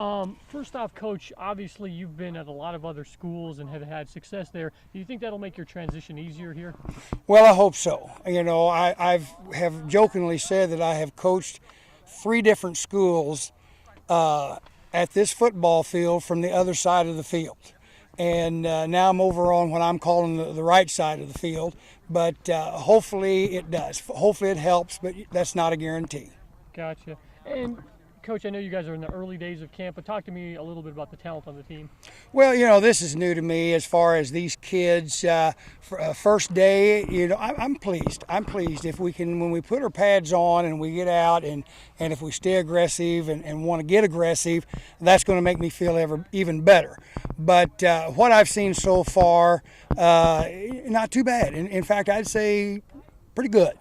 First off, Coach, obviously you've been at a lot of other schools and have had success there. Do you think that'll make your transition easier here? Well, I hope so. I've have jokingly said that I have coached three different schools at this football field from the other side of the field. And now I'm over on what I'm calling the right side of the field. But hopefully it does. Hopefully it helps, but that's not a guarantee. Gotcha. And Coach, I know you guys are in the early days of camp, but talk to me a little bit about the talent on the team. Well, this is new to me as far as these kids. First day, I'm pleased. I'm pleased if we can, when we put our pads on and we get out and if we stay aggressive and want to get aggressive, that's going to make me feel even better. But what I've seen so far, not too bad. In fact, I'd say pretty good.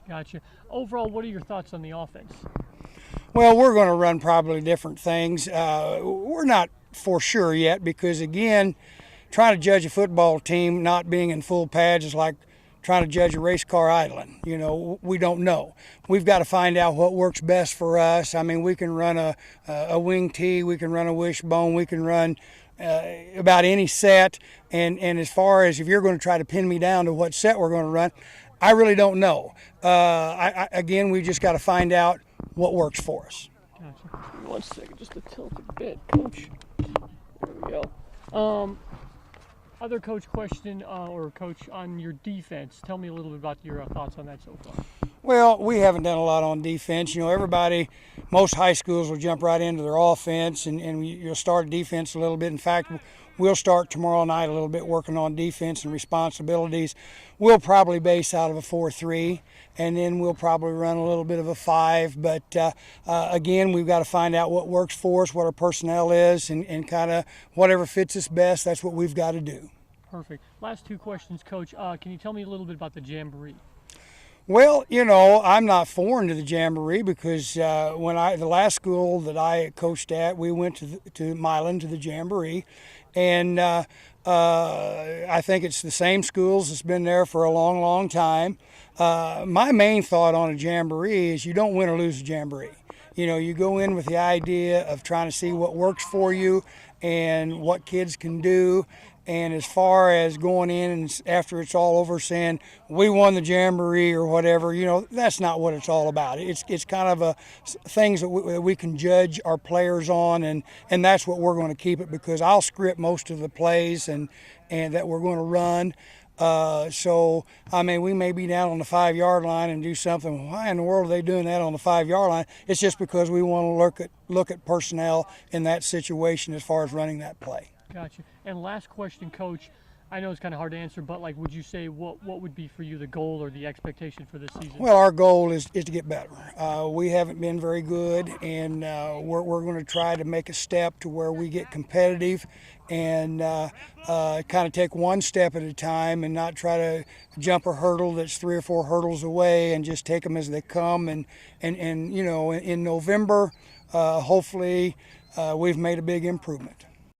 Gotcha. Overall, what are your thoughts on the offense? Well, we're going to run probably different things. We're not for sure yet because, again, trying to judge a football team not being in full pads is like trying to judge a race car idling. We don't know. We've got to find out what works best for us. I mean, we can run a wing tee, we can run a wishbone, we can run about any set. And as far as if you're going to try to pin me down to what set we're going to run, I really don't know. Again, we just got to find out what works for us. Gotcha. 1 second, just to tilt a bit, Coach. There we go. Other coach question, or Coach, on your defense. Tell me a little bit about your thoughts on that so far. Well, we haven't done a lot on defense. Most high schools will jump right into their offense and you'll start defense a little bit. In fact, we'll start tomorrow night a little bit working on defense and responsibilities. We'll probably base out of a 4-3, and then we'll probably run a little bit of a 5. But again, we've got to find out what works for us, what our personnel is, and kind of whatever fits us best, that's what we've got to do. Perfect. Last two questions, Coach. Can you tell me a little bit about the Jamboree? Well, I'm not foreign to the Jamboree because the last school that I coached at, we went to Milan to the Jamboree, and I think it's the same schools that's been there for a long, long time. My main thought on a Jamboree is you don't win or lose a Jamboree. You go in with the idea of trying to see what works for you and what kids can do. And as far as going in and after it's all over saying we won the Jamboree or whatever, that's not what it's all about. It's kind of things that we can judge our players on, and that's what we're going to keep it because I'll script most of the plays and that we're going to run. So, we may be down on the 5-yard line and do something. Why in the world are they doing that on the 5-yard line? It's just because we want to look at personnel in that situation as far as running that play. Gotcha. And last question, Coach. I know it's kind of hard to answer, but would you say what would be for you the goal or the expectation for this season? Well, our goal is to get better. We haven't been very good, and we're going to try to make a step to where we get competitive and kind of take one step at a time and not try to jump a hurdle that's 3 or 4 hurdles away and just take them as they come. And in November, hopefully, we've made a big improvement.